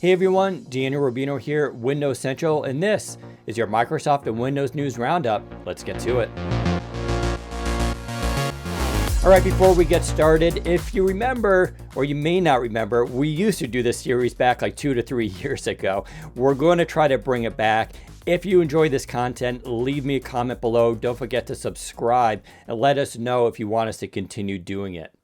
Hey everyone, Daniel Rubino here, Windows Central, and this is your Microsoft and Windows News Roundup. Let's get to it. All right, before we get started, if you remember, or you may not remember, we used to do this series back like 2 to 3 years ago. We're going to try to bring it back. If you enjoy this content, leave me a comment below. Don't forget to subscribe and let us know if you want us to continue doing it.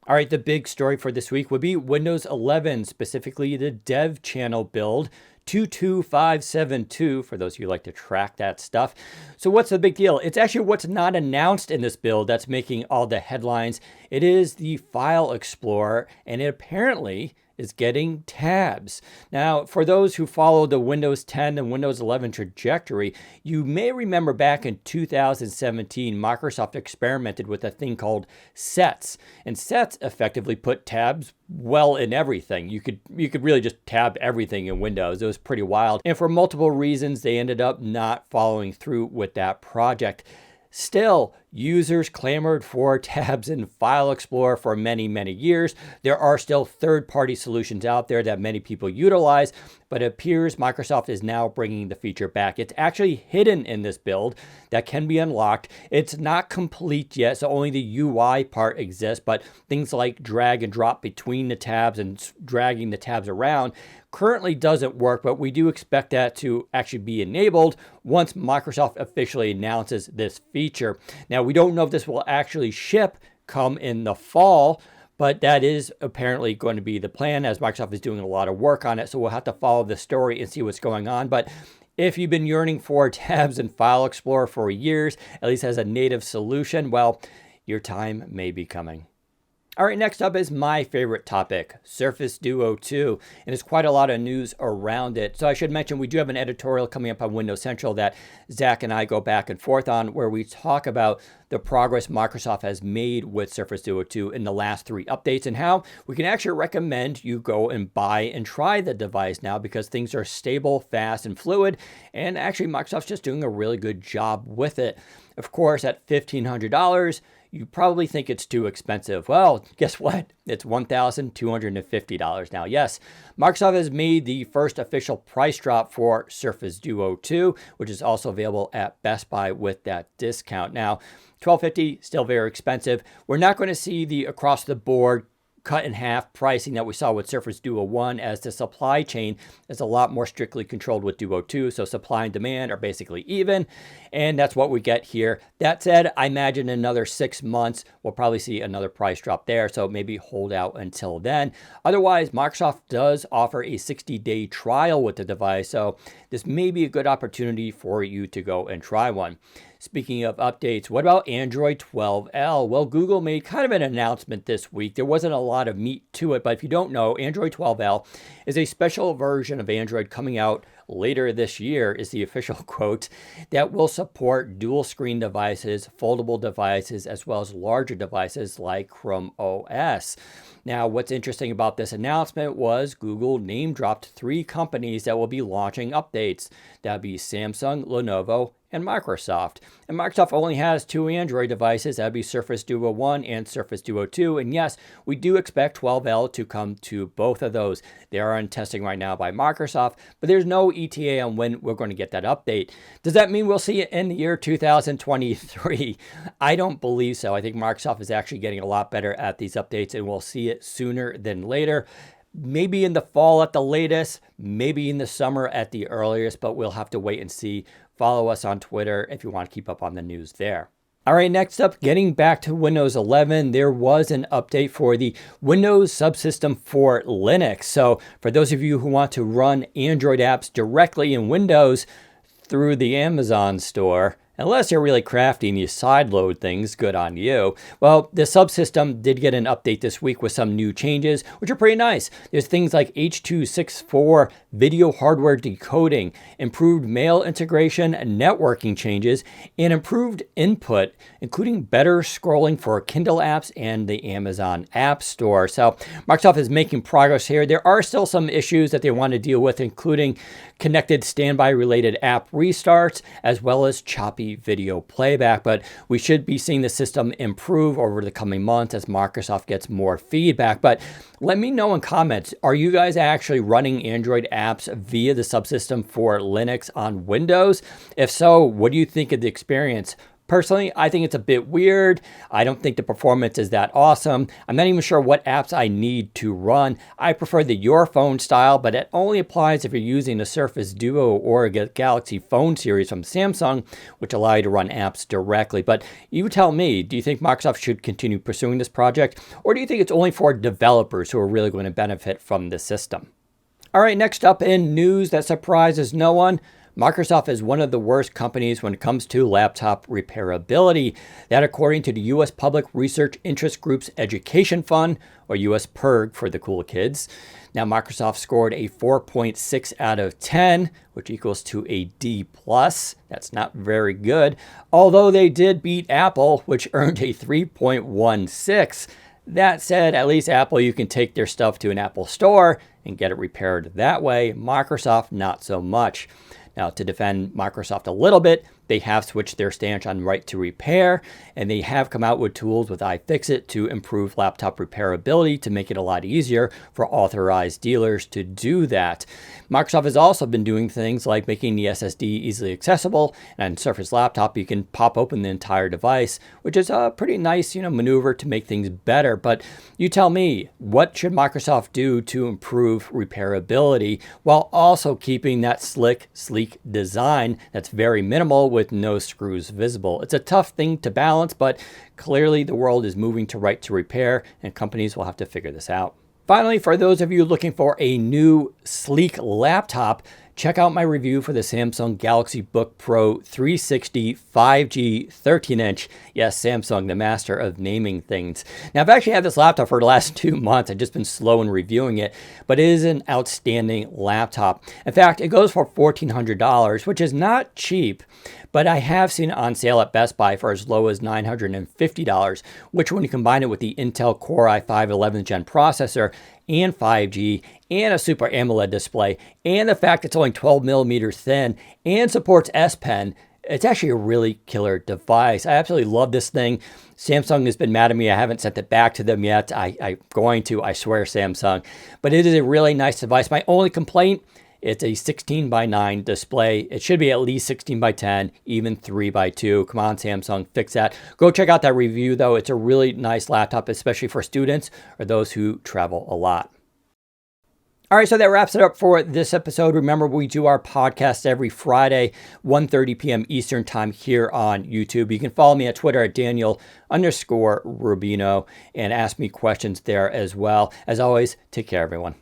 All right, the big story for this week would be Windows 11, specifically the dev channel build 22572, for those of you who like to track that stuff. So what's the big deal? It's actually what's not announced in this build that's making all the headlines. It is the File Explorer, and it apparently is getting tabs. Now, for those who follow the Windows 10 and Windows 11 trajectory, you may remember back in 2017, Microsoft experimented with a thing called sets. And sets effectively put tabs well in everything. You could really just tab everything in Windows. It was pretty wild. And for multiple reasons, they ended up not following through with that project. Still, users clamored for tabs in File Explorer for many, many years. There are still third-party solutions out there that many people utilize, but it appears Microsoft is now bringing the feature back. It's actually hidden in this build that can be unlocked. It's not complete yet, so only the UI part exists, but things like drag and drop between the tabs and dragging the tabs around currently doesn't work, but we do expect that to actually be enabled once Microsoft officially announces this feature. Now, we don't know if this will actually ship come in the fall, but that is apparently going to be the plan, as Microsoft is doing a lot of work on it. So we'll have to follow the story and see what's going on. But if you've been yearning for tabs in File Explorer for years, at least as a native solution, well, your time may be coming. All right, next up is my favorite topic, Surface Duo 2, and there's quite a lot of news around it. So I should mention we do have an editorial coming up on Windows Central that Zach and I go back and forth on, where we talk about the progress Microsoft has made with Surface Duo 2 in the last 3 updates and how we can actually recommend you go and buy and try the device now because things are stable, fast, and fluid, and actually Microsoft's just doing a really good job with it. Of course, at $1,500, you probably think it's too expensive. Well, guess what? It's $1,250 now. Yes, Microsoft has made the first official price drop for Surface Duo 2, which is also available at Best Buy with that discount. Now, $1,250, still very expensive. We're not going to see the across-the-board cut in half pricing that we saw with Surface Duo 1, as the supply chain is a lot more strictly controlled with Duo 2. So supply and demand are basically even, and that's what we get here. That said, I imagine in another 6 months, we'll probably see another price drop there. So maybe hold out until then. Otherwise, Microsoft does offer a 60-day trial with the device. So this may be a good opportunity for you to go and try one. Speaking of updates, what about Android 12L? Well, Google made kind of an announcement this week. There wasn't a lot of meat to it, but if you don't know, Android 12L is a special version of Android coming out later this year, is the official quote, that will support dual screen devices, foldable devices, as well as larger devices like Chrome OS. Now, what's interesting about this announcement was Google name dropped 3 companies that will be launching updates. That would be Samsung, Lenovo, and Microsoft. And Microsoft only has 2 Android devices. That would be Surface Duo 1 and Surface Duo 2. And yes, we do expect 12L to come to both of those. They are in testing right now by Microsoft, but there's no ETA on when we're going to get that update. Does that mean we'll see it in the year 2023? I don't believe so. I think Microsoft is actually getting a lot better at these updates, and we'll see it sooner than later. Maybe in the fall at the latest, maybe in the summer at the earliest, but we'll have to wait and see. Follow us on Twitter if you want to keep up on the news there. All right, next up, getting back to Windows 11, there was an update for the Windows subsystem for Linux. So for those of you who want to run Android apps directly in Windows through the Amazon store, unless you're really crafty and you sideload things, good on you. Well, the subsystem did get an update this week with some new changes, which are pretty nice. There's things like H.264 video hardware decoding, improved mail integration, networking changes, and improved input, including better scrolling for Kindle apps and the Amazon App Store. So Microsoft is making progress here. There are still some issues that they want to deal with, including connected standby related app restarts, as well as choppy choppy video playback, but we should be seeing the system improve over the coming months as Microsoft gets more feedback. But let me know in comments, are you guys actually running Android apps via the subsystem for Linux on Windows? If so, what do you think of the experience? Personally, I think it's a bit weird. I don't think the performance is that awesome. I'm not even sure what apps I need to run. I prefer the Your Phone style, but it only applies if you're using the Surface Duo or a Galaxy Phone series from Samsung, which allow you to run apps directly. But you tell me, do you think Microsoft should continue pursuing this project, or do you think it's only for developers who are really going to benefit from the system? All right, next up in news that surprises no one, Microsoft is one of the worst companies when it comes to laptop repairability. That according to the U.S. Public Research Interest Group's Education Fund, or U.S. PIRG for the cool kids. Now, Microsoft scored a 4.6 out of 10, which equals to a D+. That's not very good, although they did beat Apple, which earned a 3.16. That said, at least Apple, you can take their stuff to an Apple store and get it repaired that way. Microsoft, not so much. Now, to defend Microsoft a little bit, they have switched their stance on right to repair, and they have come out with tools with iFixit to improve laptop repairability to make it a lot easier for authorized dealers to do that. Microsoft has also been doing things like making the SSD easily accessible, and on Surface Laptop, you can pop open the entire device, which is a pretty nice, maneuver to make things better. But you tell me, what should Microsoft do to improve repairability while also keeping that slick, sleek design that's very minimal with no screws visible? It's a tough thing to balance, but clearly the world is moving to right to repair, and companies will have to figure this out. Finally, for those of you looking for a new sleek laptop, check out my review for the Samsung Galaxy Book Pro 360 5G 13-inch. Yes, Samsung, the master of naming things. Now, I've actually had this laptop for the last 2 months. I've just been slow in reviewing it, but it is an outstanding laptop. In fact, it goes for $1,400, which is not cheap, but I have seen it on sale at Best Buy for as low as $950, which when you combine it with the Intel Core i5 11th Gen processor and 5G and a Super AMOLED display and the fact it's only 12 millimeters thin and supports S Pen, it's actually a really killer device. I absolutely love this thing. Samsung has been mad at me. I haven't sent it back to them yet. I'm going to, I swear, Samsung. But it is a really nice device. My only complaint, it's a 16:9 display. It should be at least 16:10, even 3:2. Come on, Samsung, fix that. Go check out that review, though. It's a really nice laptop, especially for students or those who travel a lot. All right, so that wraps it up for this episode. Remember, we do our podcast every Friday, 1:30 p.m. Eastern time here on YouTube. You can follow me at Twitter at Daniel_Rubino and ask me questions there as well. As always, take care, everyone.